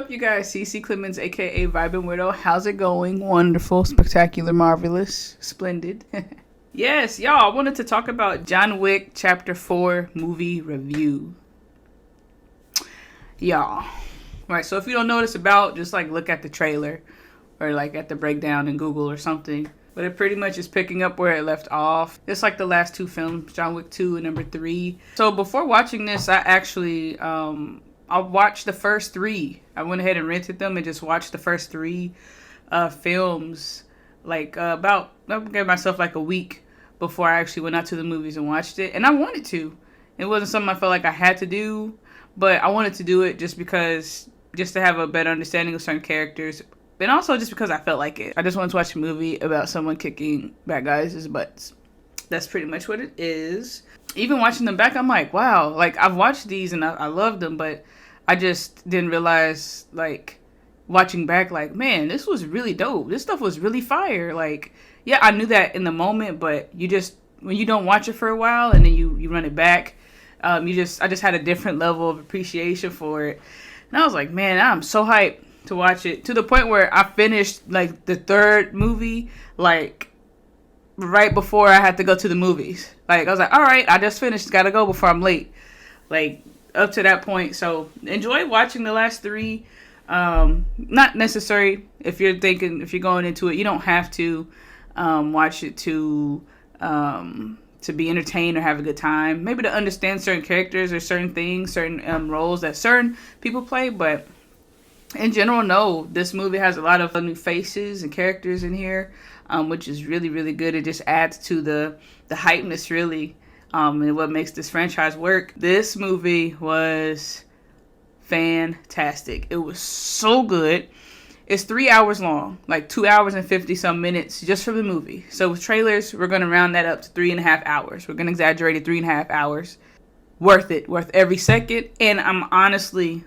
up, you guys? CeCe Clemons, aka Vibin Weirdo. How's it going? Wonderful, spectacular, marvelous, splendid. Yes, y'all, I wanted to talk about John Wick Chapter 4 movie review. Y'all. Right, so if you don't know what it's about, just like look at the trailer or like at the breakdown in Google or something. But it pretty much is picking up where it left off. It's like the last two films, John Wick 2 and number 3. So before watching this, I actually, I watched the first 3. I went ahead and rented them and just watched the first 3 films. Like I gave myself like a week before I actually went out to the movies and watched it. And I wanted to. It wasn't something I felt like I had to do. But I wanted to do it just to have a better understanding of certain characters. And also just because I felt like it. I just wanted to watch a movie about someone kicking bad guys' butts. That's pretty much what it is. Even watching them back, I'm like, wow. Like, I've watched these and I love them, but I just didn't realize, like, watching back, like, man, this was really dope. This stuff was really fire. Like, yeah, I knew that in the moment, but when you don't watch it for a while and then you run it back, I just had a different level of appreciation for it. And I was like, man, I'm so hyped to watch it, to the point where I finished like the 3rd movie like right before I had to go to the movies. Like I was like, all right, I just finished, gotta go before I'm late. Like up to that point. So enjoy watching the last 3. Not necessary if you're going into it. You don't have to watch it to be entertained or have a good time. Maybe to understand certain characters or certain things, certain roles that certain people play, but in general, no, this movie has a lot of new faces and characters in here, which is really, really good. It just adds to the hypeness, really, and what makes this franchise work. This movie was fantastic. It was so good. It's 3 hours long, like 2 hours and 50 some minutes just for the movie. So with trailers, we're going to round that up to 3.5 hours. We're going to exaggerate it, 3.5 hours. Worth it, worth every second. And I'm honestly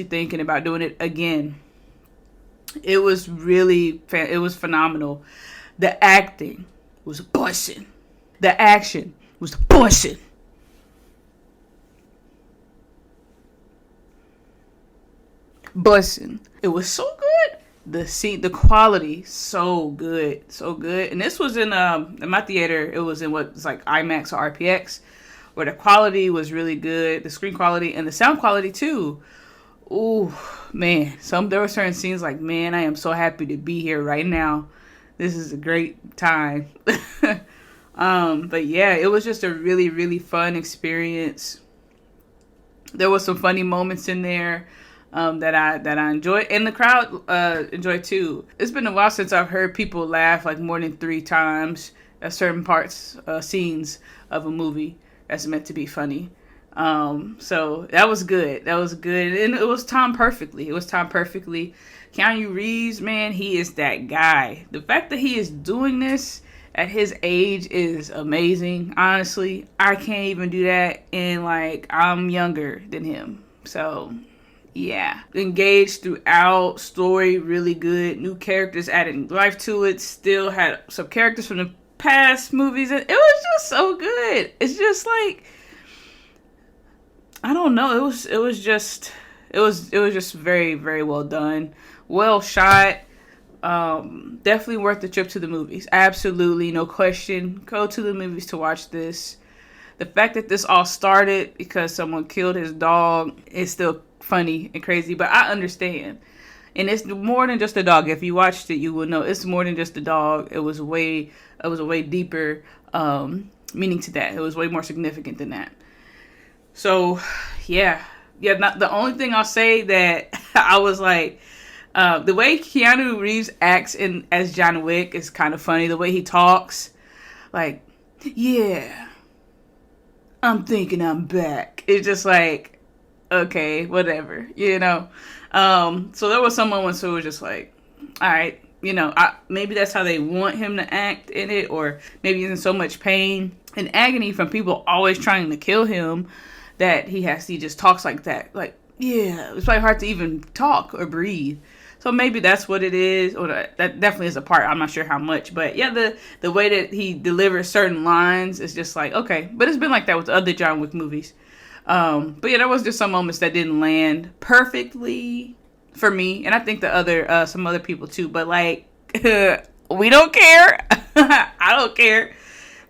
thinking about doing it again. It was phenomenal. The acting was bussin'. The action was bussin'. Bussin'. It was so good. The quality, so good. And this was in my theater. It was in what's like IMAX or RPX, where the quality was really good, the screen quality and the sound quality too. Ooh, man. There were certain scenes like, man, I am so happy to be here right now. This is a great time. But yeah, it was just a really, really fun experience. There was some funny moments in there that I enjoyed, and the crowd enjoyed too. It's been a while since I've heard people laugh like more than 3 times at certain scenes of a movie that's meant to be funny. So that was good. And it was timed perfectly. Keanu Reeves, man, he is that guy. The fact that he is doing this at his age is amazing. Honestly, I can't even do that, and like I'm younger than him. So yeah, engaged throughout, story really good, new characters adding life to it, still had some characters from the past movies. It was just so good. It's just like, I don't know, it was just very, very well done, well shot. Definitely worth the trip to the movies. Absolutely, no question. Go to the movies to watch this. The fact that this all started because someone killed his dog is still funny and crazy, but I understand. And it's more than just a dog. If you watched it, you will know it's more than just a dog. It was a way deeper meaning to that. It was way more significant than that. So, yeah. Not the only thing I'll say that I was like, the way Keanu Reeves acts as John Wick is kind of funny. The way he talks, like, yeah, I'm thinking I'm back. It's just like, okay, whatever, you know. So there was some moments where it was just like, all right, you know, maybe that's how they want him to act in it, or maybe he's in so much pain and agony from people always trying to kill him that he just talks like that. Like, yeah, it's probably hard to even talk or breathe. So maybe that's what it is, or that definitely is a part. I'm not sure how much, but yeah, the way that he delivers certain lines is just like, okay. But it's been like that with the other John Wick movies. But yeah, there was just some moments that didn't land perfectly for me, and I think the other some other people too. But like, we don't care. I don't care.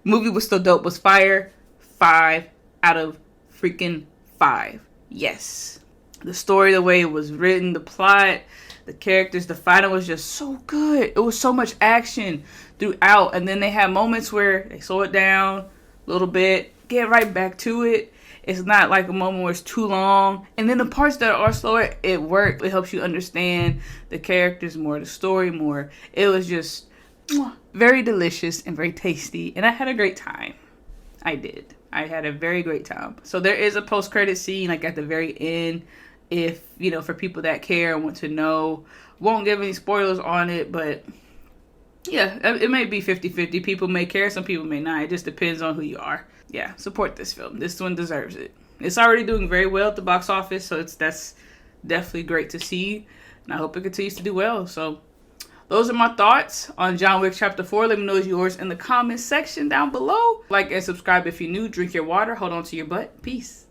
Movie was still dope. Was fire. 5 out of freaking 5. Yes. The story, the way it was written, the plot, the characters, the fighting was just so good. It was so much action throughout, and then they had moments where they slow it down a little bit, get right back to it. It's not like a moment where it's too long. And then the parts that are slower, it worked. It helps you understand the characters more, the story more. It was just very delicious and very tasty. And I had a great time. I did. I had a very great time. So there is a post-credit scene like at the very end. If, you know, for people that care and want to know. Won't give any spoilers on it, but yeah, it may be 50-50. People may care, some people may not. It just depends on who you are. Yeah, support this film. This one deserves it. It's already doing very well at the box office, so that's definitely great to see. And I hope it continues to do well. So those are my thoughts on John Wick Chapter 4. Let me know yours in the comments section down below. Like and subscribe if you're new. Drink your water. Hold on to your butt. Peace.